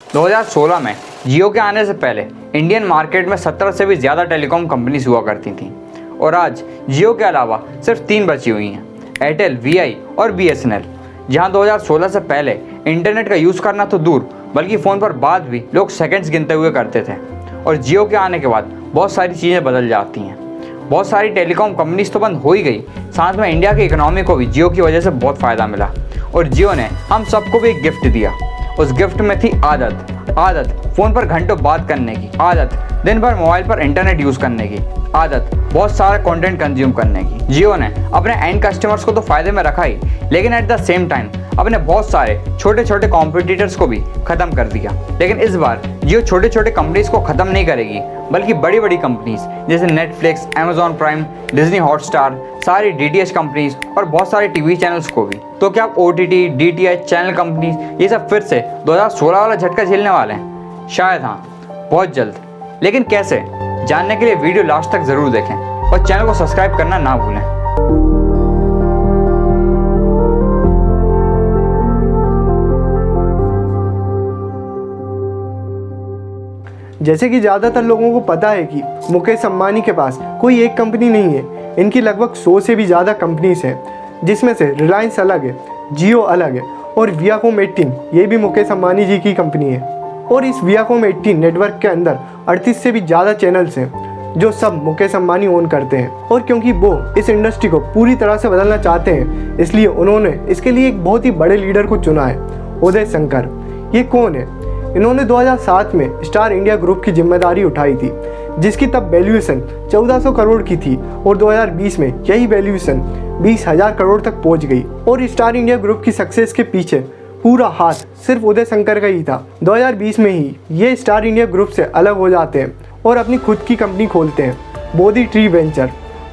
2016 में जियो के आने से पहले इंडियन मार्केट में 17 से भी ज़्यादा टेलीकॉम कंपनीज हुआ करती थीं और आज जियो के अलावा सिर्फ 3 बची हुई हैं, एयरटेल, वीआई और बीएसएनएल। जहां 2016 से पहले इंटरनेट का यूज़ करना तो दूर बल्कि फ़ोन पर बात भी लोग सेकंड्स गिनते हुए करते थे और जियो के आने के बाद बहुत सारी चीज़ें बदल जाती हैं। बहुत सारी टेलीकॉम कंपनीज तो बंद हो ही गई, साथ में इंडिया की इकोनॉमी को भी जियो की वजह से बहुत फ़ायदा मिला और जियो ने हम सबको भी एक गिफ्ट दिया। उस गिफ्ट में थी आदत फ़ोन पर घंटों बात करने की, आदत दिन भर मोबाइल पर इंटरनेट यूज़ करने की, आदत बहुत सारा कंटेंट कंज्यूम करने की। जियो ने अपने एंड कस्टमर्स को तो फ़ायदे में रखा ही, लेकिन एट द सेम टाइम अपने बहुत सारे छोटे छोटे कॉम्पिटिटर्स को भी ख़त्म कर दिया। लेकिन इस बार जियो छोटे छोटे कंपनीज़ को ख़त्म नहीं करेगी, बल्कि बड़ी बड़ी कंपनीज़ जैसे Netflix, Amazon prime, Disney Hotstar, सारी डीटीएच कंपनीज़ और बहुत सारे टीवी चैनल्स को भी। तो क्या ओटीटी, डीटीएच, चैनल कंपनीज ये सब फिर से 2016 वाला झटका झेलने वाले हैं? शायद हाँ, बहुत जल्द। लेकिन कैसे, जानने के लिए वीडियो लास्ट तक ज़रूर देखें और चैनल को सब्सक्राइब करना ना भूलें। जैसे कि ज़्यादातर लोगों को पता है कि मुकेश अंबानी के पास कोई एक कंपनी नहीं है, इनकी लगभग 100 से भी ज़्यादा कंपनीज हैं, जिसमें से रिलायंस अलग है, जियो अलग है और वियाकॉम 18 ये भी मुकेश अंबानी जी की कंपनी है। और इस वियाकॉम 18 नेटवर्क के अंदर 38 से भी ज़्यादा चैनल्स हैं जो सब मुकेश अंबानी ओन करते हैं। और क्योंकि वो इस इंडस्ट्री को पूरी तरह से बदलना चाहते हैं, इसलिए उन्होंने इसके लिए एक बहुत ही बड़े लीडर को चुना है, उदय शंकर। ये कौन है? इन्होंने 2007 में स्टार इंडिया ग्रुप की जिम्मेदारी उठाई थी, जिसकी तब वैल्यूएशन 1400 करोड़ की थी और 2020 में यही वैल्यूएशन 20,000 करोड़ तक पहुंच गई। और स्टार इंडिया ग्रुप की सक्सेस के पीछे पूरा हाथ सिर्फ उदय शंकर का ही था। 2020 में ही ये स्टार इंडिया ग्रुप से अलग हो जाते हैं और अपनी खुद की कंपनी खोलते हैं, बोधी ट्री वेंचर।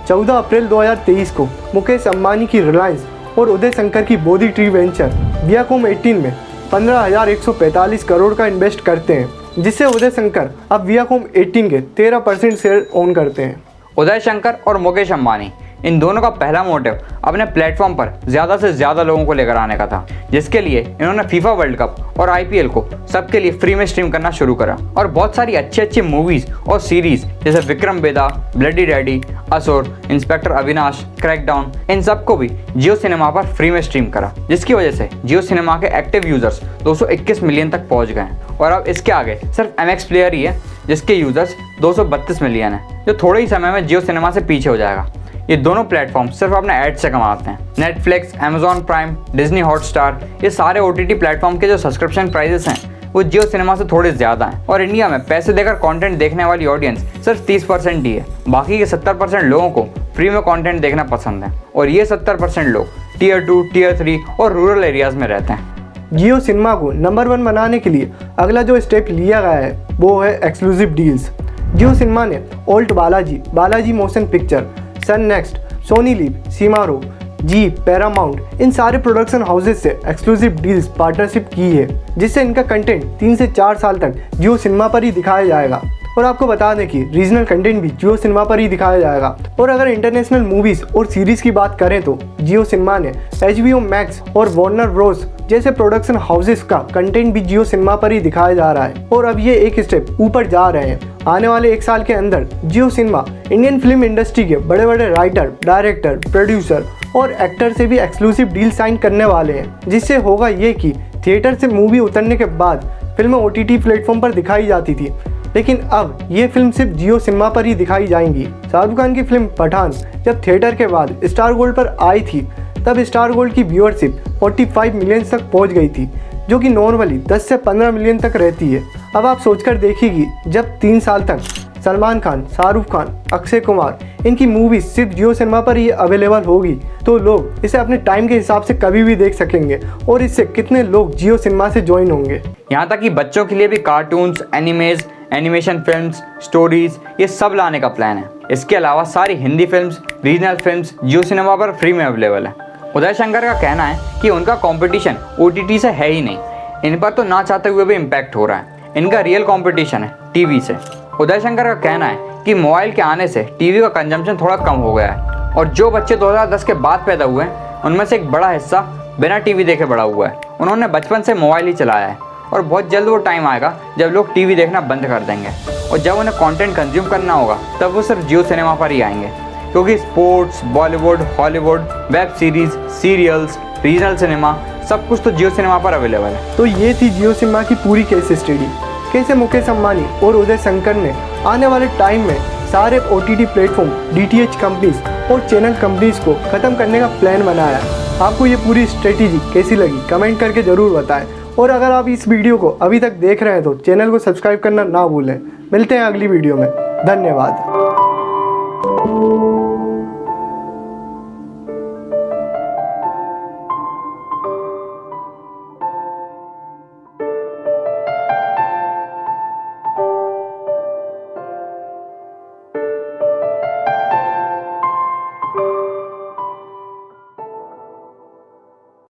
14 अप्रैल 2023 को मुकेश अंबानी की रिलायंस और उदय शंकर की बोधी ट्री वेंचर वियाकॉम 18 में 15,145 करोड़ का इन्वेस्ट करते हैं, जिससे उदय शंकर अब वियाकॉम 18 के 13% शेयर ओन करते हैं। उदय शंकर और मुकेश अंबानी इन दोनों का पहला मोटिव अपने प्लेटफॉर्म पर ज़्यादा से ज़्यादा लोगों को लेकर आने का था, जिसके लिए इन्होंने फीफा वर्ल्ड कप और आईपीएल को सबके लिए फ्री में स्ट्रीम करना शुरू करा और बहुत सारी अच्छी मूवीज़ और सीरीज़ जैसे विक्रम बेदा, ब्लडी डैडी, असुर, इंस्पेक्टर अविनाश, क्रैकडाउन, इन सबको भी जियो सिनेमा पर फ्री में स्ट्रीम करा, जिसकी वजह से जियो सिनेमा के एक्टिव यूज़र्स 221 मिलियन तक पहुँच गए और अब इसके आगे सिर्फ एमएक्स प्लेयर ही है जिसके यूज़र्स 232 मिलियन है, जो थोड़े ही समय में जियो सिनेमा से पीछे हो जाएगा। ये दोनों प्लेटफॉर्म सिर्फ अपने ऐड से कमाते हैं। Netflix, Amazon prime, Disney Hotstar, ये सारे ओटीटी प्लेटफॉर्म के जो सब्सक्रिप्शन प्राइसेस हैं वो जियो सिनेमा से थोड़े ज़्यादा हैं और इंडिया में पैसे देकर कंटेंट देखने वाली ऑडियंस सिर्फ 30% ही है। बाकी के 70% लोगों को फ्री में कंटेंट देखना पसंद है और ये 70% लोग टियर 2, टियर 3 और रूरल एरियाज़ में रहते हैं। जियो सिनेमा को नंबर 1 बनाने के लिए अगला जो स्टेप लिया गया है वो है एक्सक्लूसिव डील्स। जियो सिनेमा ने ओल्ट बालाजी मोशन पिक्चर, सन नेक्स्ट, सोनी लिव, सीमारो, जी, पैरामाउंट, इन सारे प्रोडक्शन हाउसेज से एक्सक्लूसिव डील्स पार्टनरशिप की है, जिससे इनका कंटेंट 3 से 4 साल तक जियो सिनेमा पर ही दिखाया जाएगा। और आपको बता दें कि रीजनल कंटेंट भी जियो सिनेमा पर ही दिखाया जाएगा। और अगर इंटरनेशनल मूवीज़ और सीरीज़ की बात करें तो जियो सिनेमा ने HBO मैक्स और वार्नर ब्रोस जैसे प्रोडक्शन हाउसेस का कंटेंट भी जियो सिनेमा पर ही दिखाया जा रहा है। और अब ये एक स्टेप ऊपर जा रहे हैं। आने वाले 1 साल के अंदर जियो सिनेमा इंडियन फिल्म इंडस्ट्री के बड़े बड़े राइटर, डायरेक्टर, प्रोड्यूसर और एक्टर से भी एक्सक्लूसिव डील साइन करने वाले हैं, जिससे होगा ये कि थिएटर से मूवी उतरने के बाद फिल्में OTT प्लेटफॉर्म पर दिखाई जाती थी, लेकिन अब ये फिल्म सिर्फ जियो सिनेमा पर ही दिखाई जाएंगी। शाहरुख खान की फिल्म पठान जब थिएटर के बाद स्टार गोल्ड पर आई थी, तब स्टार गोल्ड की व्यूअरशिप 45 मिलियन तक पहुंच गई थी, जो कि नॉर्मली 10 से 15 मिलियन तक रहती है। अब आप सोचकर देखिए कि जब 3 साल तक सलमान खान, शाहरुख खान, अक्षय कुमार इनकी मूवी सिर्फ जियो सिनेमा पर ही अवेलेबल होगी, तो लोग इसे अपने टाइम के हिसाब से कभी भी देख सकेंगे और इससे कितने लोग जियो सिनेमा से ज्वाइन होंगे। यहाँ तक कि बच्चों के लिए भी cartoons, animes, animation films, stories ये सब लाने का प्लान है। इसके अलावा सारी हिंदी फिल्म्स, रीजनल फिल्म्स जियो सिनेमा पर फ्री में अवेलेबल है। उदय शंकर का कहना है कि उनका कंपटीशन OTT से है ही नहीं, इन पर तो ना चाहते हुए भी इम्पैक्ट हो रहा है। इनका रियल कंपटीशन है टीवी से। उदय शंकर का कहना है कि मोबाइल के आने से टीवी का कंजम्पशन थोड़ा कम हो गया है और जो बच्चे 2010 के बाद पैदा हुए हैं उनमें से एक बड़ा हिस्सा बिना टीवी देखे बड़ा हुआ है। उन्होंने बचपन से मोबाइल ही चलाया है और बहुत जल्द वो टाइम आएगा जब लोग टीवी देखना बंद कर देंगे और जब उन्हें कंटेंट कंज्यूम करना होगा तब वो सिर्फ जियो सिनेमा पर ही आएंगे, क्योंकि sports, Bollywood, Hollywood, web series, serials, regional cinema सब कुछ तो जियो सिनेमा पर अवेलेबल है। तो ये थी जियो सिनेमा की पूरी केस स्टडी, कैसे मुकेश अम्बानी और उदय शंकर ने आने वाले टाइम में सारे OTT प्लेटफॉर्म, DTH कंपनीज और चैनल कंपनीज को ख़त्म करने का प्लान बनाया है। आपको ये पूरी स्ट्रेटेजी कैसी लगी कमेंट करके ज़रूर बताएं, और अगर आप इस वीडियो को अभी तक देख रहे हैं तो चैनल को सब्सक्राइब करना ना भूलें। मिलते हैं अगली वीडियो में, धन्यवाद।